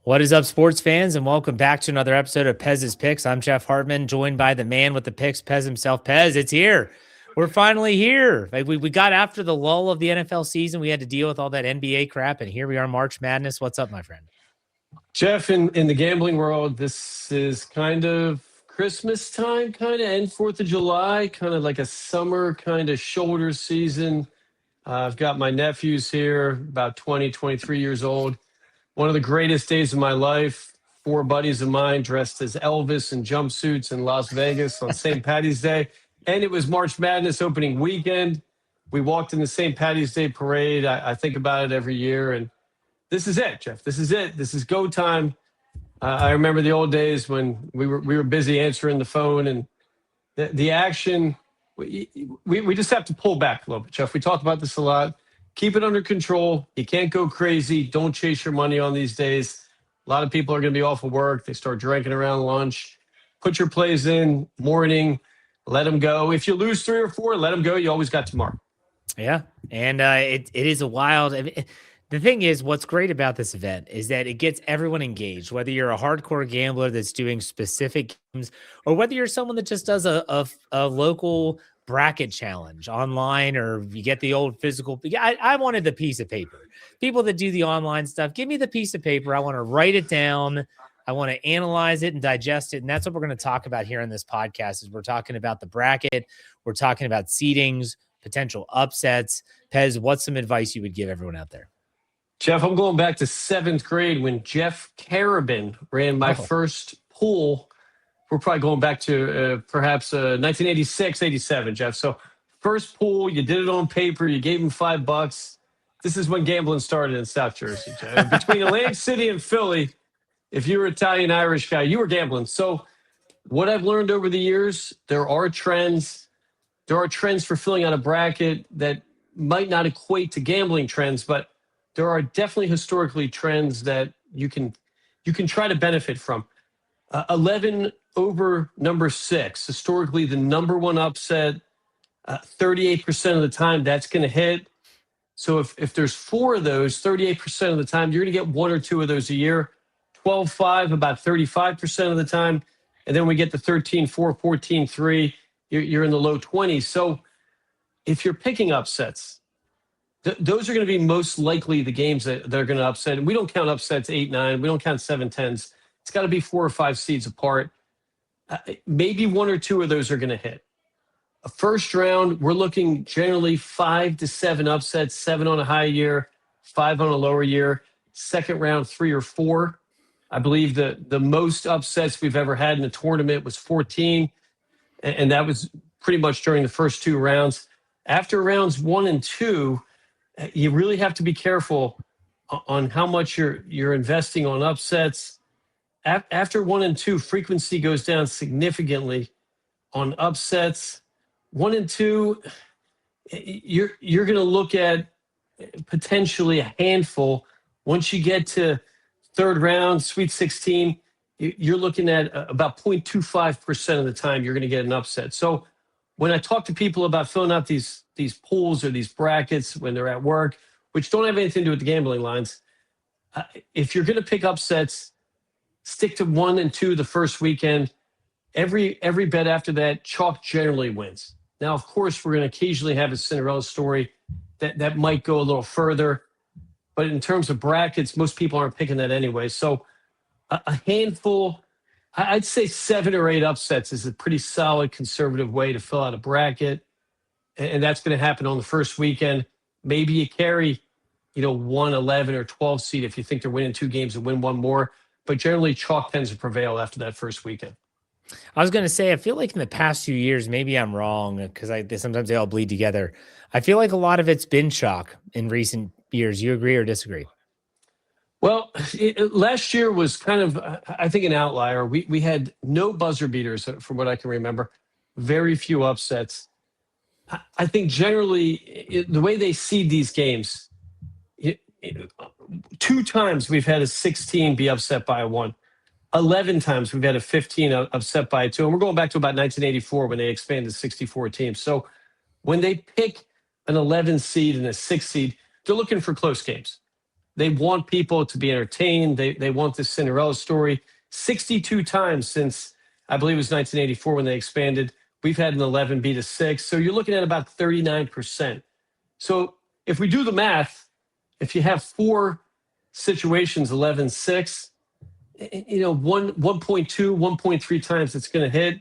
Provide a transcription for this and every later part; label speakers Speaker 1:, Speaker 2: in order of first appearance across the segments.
Speaker 1: What is up, sports fans, and welcome back to another episode of Pez's Picks. I'm Jeff Hartman, joined by the man with the picks, Pez himself. Pez, it's here. We're finally here. Like we got after the lull of the NFL season. We had to deal with all that NBA crap, and here we are, March Madness. What's up, my friend?
Speaker 2: Jeff, in the gambling world, this is kind of Christmas time, and 4th of July, kind of like a summer kind of shoulder season. I've got my nephews here, about 20, 23 years old. One of the greatest days of my life. 4 buddies of mine dressed as Elvis in jumpsuits in Las Vegas on St. Patty's Day. And it was March Madness opening weekend. We walked in the St. Patty's Day parade. I think about it every year. And this is it, Jeff. This is it. This is go time. I remember the old days when we were busy answering the phone and the action. We just have to pull back a little bit, Jeff. We talked about this a lot. Keep it under control. You can't go crazy. Don't chase your money on these days. A lot of people are going to be off of work. They start drinking around lunch. Put your plays in morning. Let them go. If you lose 3 or 4, let them go. You always got tomorrow.
Speaker 1: Yeah, and it is a wild. The thing is, what's great about this event is that it gets everyone engaged, whether you're a hardcore gambler that's doing specific games or whether you're someone that just does a local bracket challenge online, or you get the old physical. I wanted the piece of paper. People that do the online stuff, give me the piece of paper. I want to write it down. I want to analyze it and digest it. And that's what we're going to talk about here in this podcast is we're talking about the bracket. We're talking about seedings, potential upsets. Pez, what's some advice you would give everyone out there?
Speaker 2: Jeff, I'm going back to 7th grade when Jeff Carabin ran my first pool. We're probably going back to perhaps 1986, 87, Jeff. So first pool, you did it on paper. You gave him $5. This is when gambling started in South Jersey, Jeff. Between Atlantic City and Philly, if you were Italian, Irish guy, you were gambling. So what I've learned over the years, there are trends. There are trends for filling out a bracket that might not equate to gambling trends, but there are definitely historically trends that you can try to benefit from. 11 over number 6, historically the number one upset, 38% of the time that's going to hit. So if there's 4 of those, 38% of the time, you're going to get 1 or 2 of those a year. 12-5, about 35% of the time. And then we get the 13-4, 14-3, you're in the low 20s. So if you're picking upsets, those are going to be most likely the games that are going to upset. And we don't count upsets 8-9. We don't count 7-10s. It's got to be 4 or 5 seeds apart. Maybe 1 or 2 of those are going to hit. A first round, we're looking generally 5 to 7 upsets, 7 on a high year, 5 on a lower year. Second round, 3 or 4. I believe the most upsets we've ever had in a tournament was 14, and that was pretty much during the first 2 rounds. After rounds 1 and 2, you really have to be careful on how much you're investing on upsets. After 1 and 2, frequency goes down significantly on upsets. 1 and 2, you're going to look at potentially a handful. Once you get to third round, Sweet 16, you're looking at about 0.25% of the time you're going to get an upset. So when I talk to people about filling out these pools or these brackets when they're at work, which don't have anything to do with the gambling lines, if you're going to pick upsets, stick to 1 and 2 the first weekend. Every bet after that, chalk generally wins. Now, of course, we're going to occasionally have a Cinderella story that might go a little further. But in terms of brackets, most people aren't picking that anyway. So a handful, I'd say 7 or 8 upsets is a pretty solid conservative way to fill out a bracket. And that's going to happen on the first weekend. Maybe you carry, 1, 11, or 12 seed if you think they're winning 2 games and win 1 more. But generally, chalk tends to prevail after that first weekend.
Speaker 1: I was going to say, I feel like in the past few years, maybe I'm wrong because sometimes they all bleed together. I feel like a lot of it's been chalk in recent years. You agree or disagree?
Speaker 2: Well, last year was kind of, I think, an outlier. We had no buzzer beaters from what I can remember, very few upsets. I think generally the way they seed these games, 2 times we've had a 16 be upset by a 1. 11 times we've had a 15 upset by a 2. And we're going back to about 1984 when they expanded to 64 teams. So when they pick an 11 seed and a 6 seed, they're looking for close games. they want people to be entertained. They want this Cinderella story. 62 times since, I believe it was 1984 when they expanded, we've had an 11 beat a 6. So you're looking at about 39%. So if we do the math, if you have 4 situations, 11-6, 1.2, 1.3 times it's going to hit.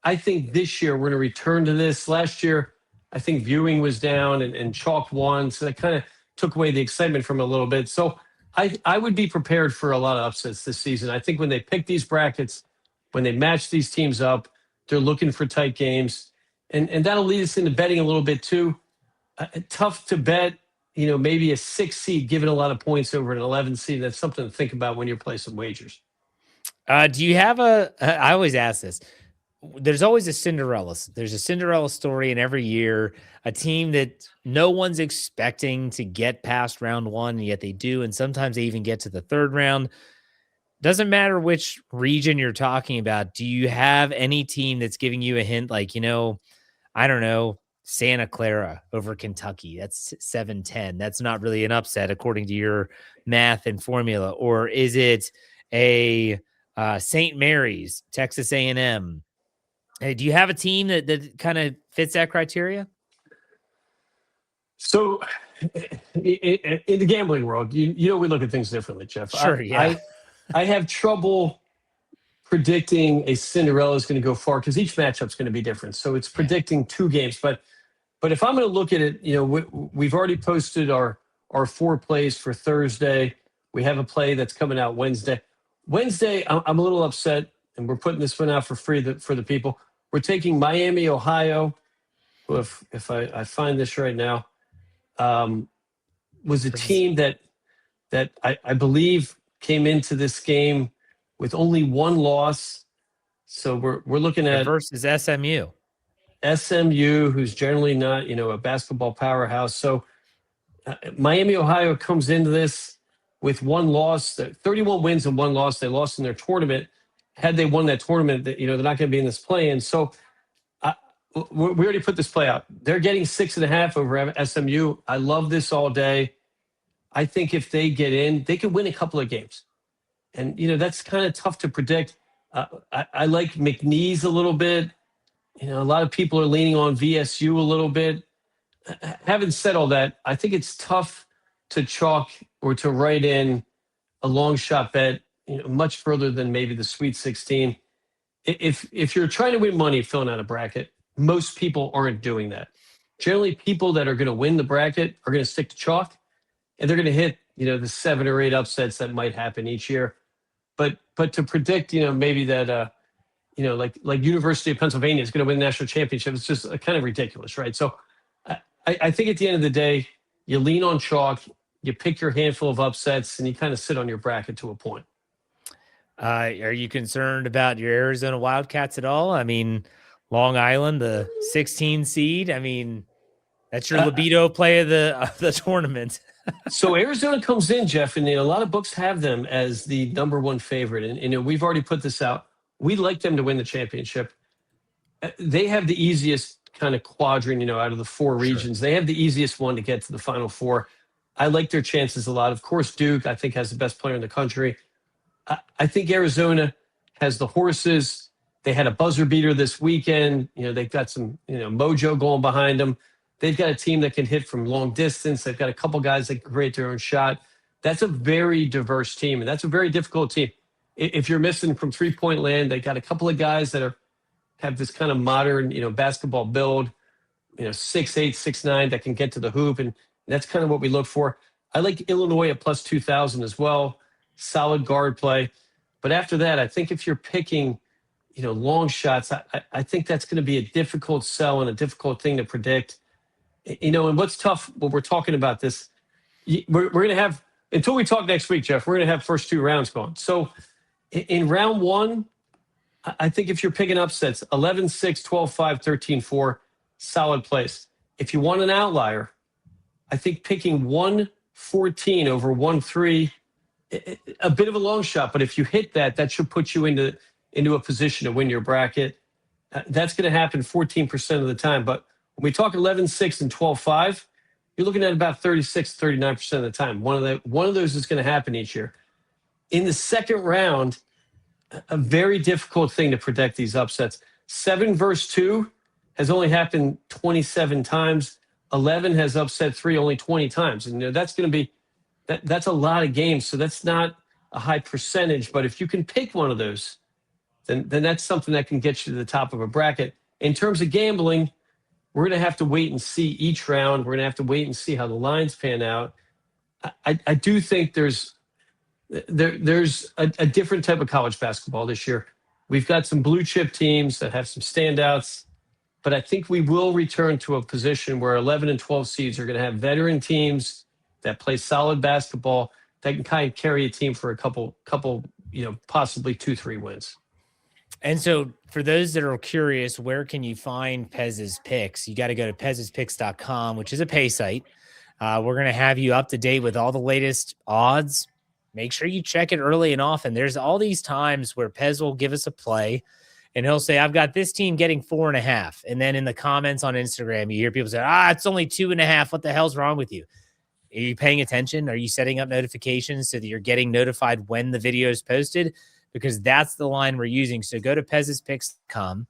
Speaker 2: I think this year we're going to return to this. Last year, I think viewing was down and chalk won. So that kind of took away the excitement from it a little bit. So I would be prepared for a lot of upsets this season. I think when they pick these brackets, when they match these teams up, they're looking for tight games. And that'll lead us into betting a little bit too. Tough to bet, maybe a 6 seed giving a lot of points over an 11 seed. That's something to think about when you're placing wagers.
Speaker 1: Do you have I always ask this. There's always a Cinderella. There's a Cinderella story in every year, a team that no one's expecting to get past round 1, and yet they do. And sometimes they even get to the 3rd round. Doesn't matter which region you're talking about. Do you have any team that's giving you a hint? Like, I don't know, Santa Clara over Kentucky. That's 7-10. That's not really an upset according to your math and formula. Or is it a St. Mary's, Texas A&M? Hey, do you have a team that kind of fits that criteria?
Speaker 2: So in the gambling world, we look at things differently, Jeff.
Speaker 1: Sure, yeah.
Speaker 2: I have trouble predicting a Cinderella is going to go far because each matchup's going to be different. So it's predicting 2 games. But if I'm going to look at it, we've already posted our 4 plays for Thursday. We have a play that's coming out Wednesday. Wednesday, I'm a little upset, and we're putting this one out for free for the people. We're taking Miami, Ohio. If I find this right now, was a team that I believe came into this game with only 1 loss. So we're looking at
Speaker 1: versus SMU.
Speaker 2: SMU, who's generally not a basketball powerhouse. So Miami, Ohio comes into this with 1 loss, 31 wins and 1 loss. They lost in their tournament. Had they won that tournament, they're not going to be in this play-in. So we already put this play out. They're getting 6.5 over SMU. I love this all day. I think if they get in, they can win a couple of games. And, that's kind of tough to predict. I like McNeese a little bit. A lot of people are leaning on VSU a little bit. Having said all that, I think it's tough to chalk or to write in a long shot bet, much further than maybe the Sweet 16. If you're trying to win money filling out a bracket, most people aren't doing that. Generally, people that are going to win the bracket are going to stick to chalk, and they're going to hit, the 7 or 8 upsets that might happen each year. But to predict, maybe that, like University of Pennsylvania is going to win the national championship, it's just kind of ridiculous, right? So I think at the end of the day, you lean on chalk, you pick your handful of upsets, and you kind of sit on your bracket to a point.
Speaker 1: Are you concerned about your Arizona Wildcats at all? I mean, Long Island, the 16 seed. I mean, that's your libido play of the tournament.
Speaker 2: So Arizona comes in, Jeff, and a lot of books have them as the number 1 favorite. And we've already put this out. We'd like them to win the championship. They have the easiest kind of quadrant, out of the 4 regions. Sure. They have the easiest one to get to the Final 4. I like their chances a lot. Of course, Duke, I think, has the best player in the country. I think Arizona has the horses. They had a buzzer beater this weekend. They've got some, mojo going behind them. They've got a team that can hit from long distance. They've got a couple guys that can create their own shot. That's a very diverse team, and that's a very difficult team. If you're missing from 3-point land, they got a couple of guys that have this kind of modern, basketball build, 6'8", 6'9", that can get to the hoop, and that's kind of what we look for. I like Illinois at plus 2,000 as well. Solid guard play. But after that, I think if you're picking, long shots, I think that's going to be a difficult sell and a difficult thing to predict. And what's tough when we're talking about this, we're going to have, until we talk next week, Jeff, we're going to have first 2 rounds going. So in round 1, I think if you're picking upsets, 11-6, 12-5, 13-4, solid place. If you want an outlier, I think picking 1-14 over 1-3, a bit of a long shot, but if you hit that should put you into a position to win your bracket. That's going to happen 14% of the time. But when we talk 11-6 and 12-5, you're looking at about 36, 39% of the time. One of those is going to happen each year. In the second round, a very difficult thing to predict these upsets. 7 versus 2 has only happened 27 times. 11 has upset 3 only 20 times. And that's going to be that's a lot of games. So that's not a high percentage. But if you can pick one of those, then that's something that can get you to the top of a bracket. In terms of gambling, we're going to have to wait and see each round. We're going to have to wait and see how the lines pan out. I do think there's a different type of college basketball this year. We've got some blue chip teams that have some standouts, but I think we will return to a position where 11 and 12 seeds are going to have veteran teams that play solid basketball that can kind of carry a team for a couple, possibly 2-3 wins.
Speaker 1: And so for those that are curious, where can you find Pez's picks? You got to go to pezspicks.com, which is a pay site. We're going to have you up to date with all the latest odds. Make sure you check it early and often. There's all these times where Pez will give us a play and he'll say, I've got this team getting 4.5. And then in the comments on Instagram, you hear people say, it's only 2.5. What the hell's wrong with you? Are you paying attention? Are you setting up notifications so that you're getting notified when the video is posted? Because that's the line we're using. So go to pezspicks.com.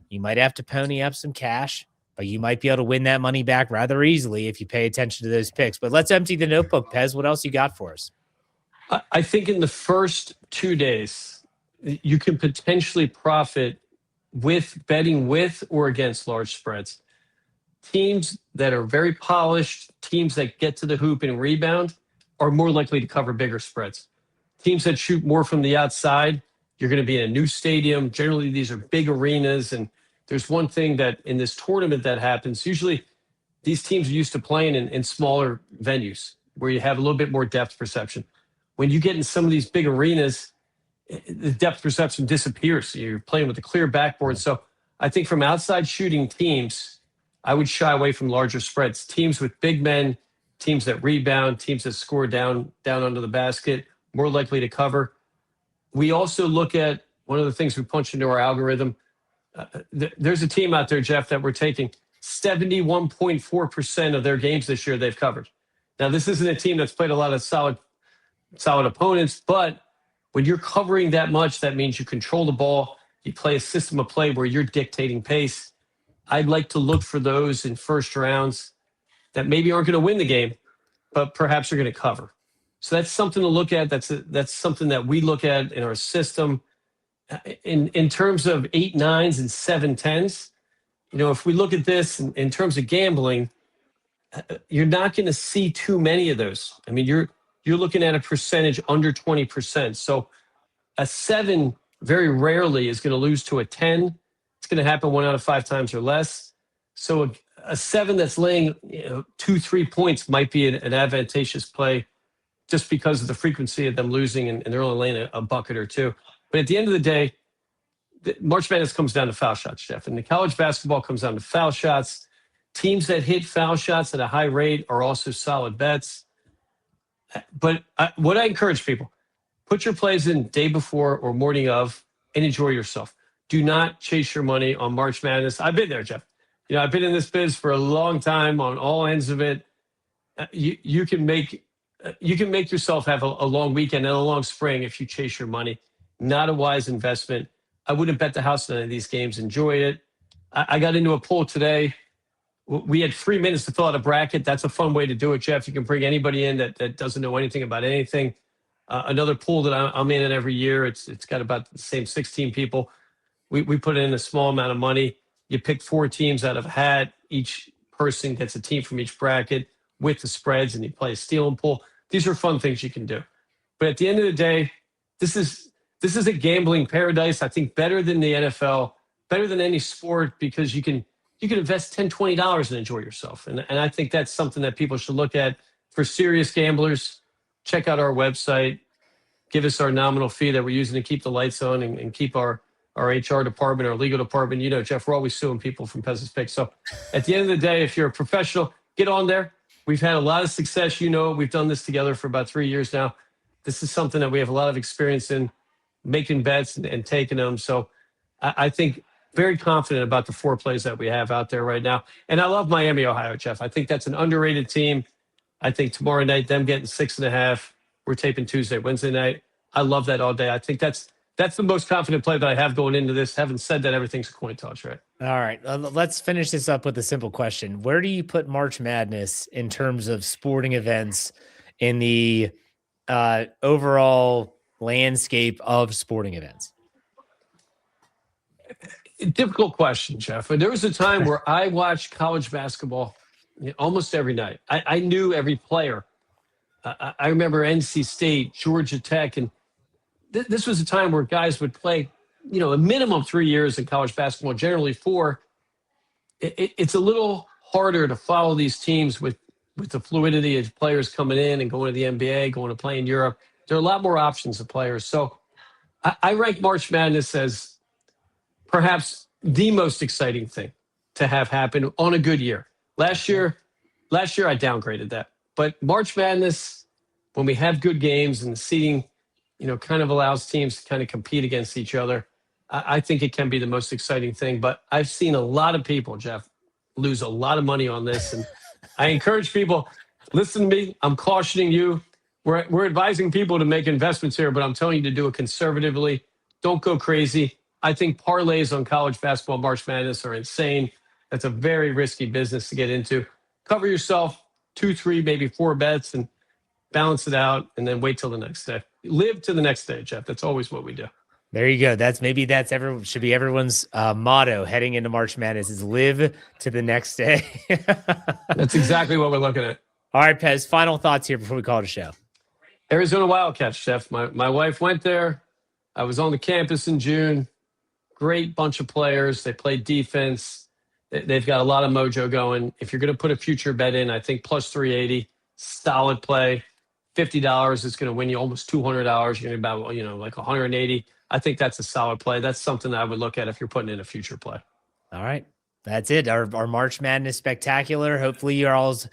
Speaker 1: You might have to pony up some cash, but you might be able to win that money back rather easily if you pay attention to those picks. But let's empty the notebook, Pez. What else you got for us?
Speaker 2: I think in the first 2 days, you can potentially profit with betting with or against large spreads. Teams that are very polished, teams that get to the hoop and rebound are more likely to cover bigger spreads. Teams that shoot more from the outside, you're going to be in a new stadium. Generally, these are big arenas. And there's one thing that in this tournament that happens, usually these teams are used to playing in smaller venues where you have a little bit more depth perception. When you get in some of these big arenas, the depth perception disappears. You're playing with a clear backboard. So I think from outside shooting teams, I would shy away from larger spreads. Teams with big men, teams that rebound, teams that score down under the basket, more likely to cover. We also look at one of the things we punch into our algorithm. There's a team out there, Jeff, that we're taking 71.4% of their games this year they've covered. Now, this isn't a team that's played a lot of solid opponents, but when you're covering that much, that means you control the ball. You play a system of play where you're dictating pace. I'd like to look for those in first rounds that maybe aren't going to win the game, but perhaps are going to cover. So that's something to look at. That's something that we look at in our system. In terms of 8-9s and 7-10s, if we look at this in terms of gambling, you're not going to see too many of those. I mean, you're looking at a percentage under 20%. So a 7 very rarely is going to lose to a 10. It's going to happen 1 out of 5 times or less. So a 7 that's laying 2-3 points might be an advantageous play just because of the frequency of them losing and they're only laying a bucket or 2. But at the end of the day, March Madness comes down to foul shots, Jeff. And the college basketball comes down to foul shots. Teams that hit foul shots at a high rate are also solid bets. But what I encourage people, put your plays in day before or morning of and enjoy yourself. Do not chase your money on March Madness. I've been there, Jeff. I've been in this biz for a long time on all ends of it. You can make yourself have a long weekend and a long spring if you chase your money. Not a wise investment. I wouldn't bet the house on any of these games. Enjoy it. I got into a poll today. We had 3 minutes to fill out a bracket. That's a fun way to do it, Jeff. You can bring anybody in that doesn't know anything about anything. Another pool that I'm in every year, it's got about the same 16 people. We put in a small amount of money. You pick 4 teams out of a hat. Each person gets a team from each bracket with the spreads, and you play a steal and pull. These are fun things you can do. But at the end of the day, this is a gambling paradise. I think better than the NFL, better than any sport, because you can invest $10, $20 and enjoy yourself. And I think that's something that people should look at. For serious gamblers, check out our website. Give us our nominal fee that we're using to keep the lights on and keep our HR department, our legal department. Jeff, we're always suing people from Pez's Picks. So at the end of the day, if you're a professional, get on there. We've had a lot of success. We've done this together for about 3 years now. This is something that we have a lot of experience in, making bets and taking them. So I think very confident about the 4 plays that we have out there right now. And I love Miami, Ohio, Jeff. I think that's an underrated team. I think tomorrow night, them getting 6.5. We're taping Tuesday, Wednesday night. I love that all day. I think that's the most confident play that I have going into this. Having said that, everything's a coin toss, right?
Speaker 1: All right. Let's finish this up with a simple question. Where do you put March Madness in terms of sporting events in the overall landscape of sporting events?
Speaker 2: Difficult question, Jeff. There was a time where I watched college basketball almost every night. I knew every player. I remember NC State, Georgia Tech, and this was a time where guys would play, a minimum 3 years in college basketball, generally 4. It's a little harder to follow these teams with the fluidity of players coming in and going to the NBA, going to play in Europe. There are a lot more options of players. So I rank March Madness as perhaps the most exciting thing to have happen on a good year. Last year I downgraded that. But March Madness, when we have good games and the seeding, kind of allows teams to kind of compete against each other, I think it can be the most exciting thing. But I've seen a lot of people, Jeff, lose a lot of money on this. And I encourage people, listen to me. I'm cautioning you. We're advising people to make investments here, but I'm telling you to do it conservatively. Don't go crazy. I think parlays on college basketball March Madness are insane. That's a very risky business to get into. Cover yourself 2, 3, maybe 4 bets and balance it out, and then wait till the next day. Live to the next day, Jeff. That's always what we do.
Speaker 1: There you go. Should be everyone's motto heading into March Madness is live to the next day.
Speaker 2: That's exactly what we're looking at.
Speaker 1: All right, Pez, final thoughts here before we call it a show.
Speaker 2: Arizona Wildcats, Jeff. My wife went there. I was on the campus in June. Great bunch of players. They play defense. They've got a lot of mojo going. If you're going to put a future bet in, I think plus 380, solid play. $50 is going to win you almost $200. You're going to about, like 180. I think that's a solid play. That's something that I would look at if you're putting in a future play.
Speaker 1: All right. That's it. Our March Madness spectacular. Hopefully your all's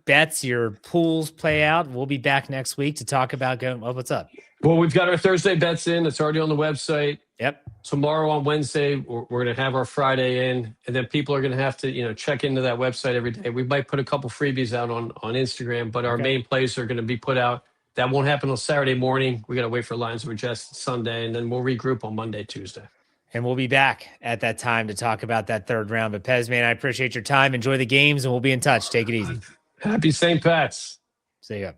Speaker 1: bets, your pools play out. We'll be back next week to talk about what's up.
Speaker 2: Well, we've got our Thursday bets in. It's already on the website.
Speaker 1: Yep.
Speaker 2: Tomorrow on Wednesday, we're going to have our Friday in, and then people are going to have to, check into that website every day. We might put a couple freebies out on Instagram, but our main plays are going to be put out. That won't happen until Saturday morning. We got to wait for lines of adjust Sunday, and then we'll regroup on Monday, Tuesday.
Speaker 1: And we'll be back at that time to talk about that third round. But Pez, man, I appreciate your time. Enjoy the games, and we'll be in touch. Take it easy.
Speaker 2: Happy St. Pat's.
Speaker 1: See ya.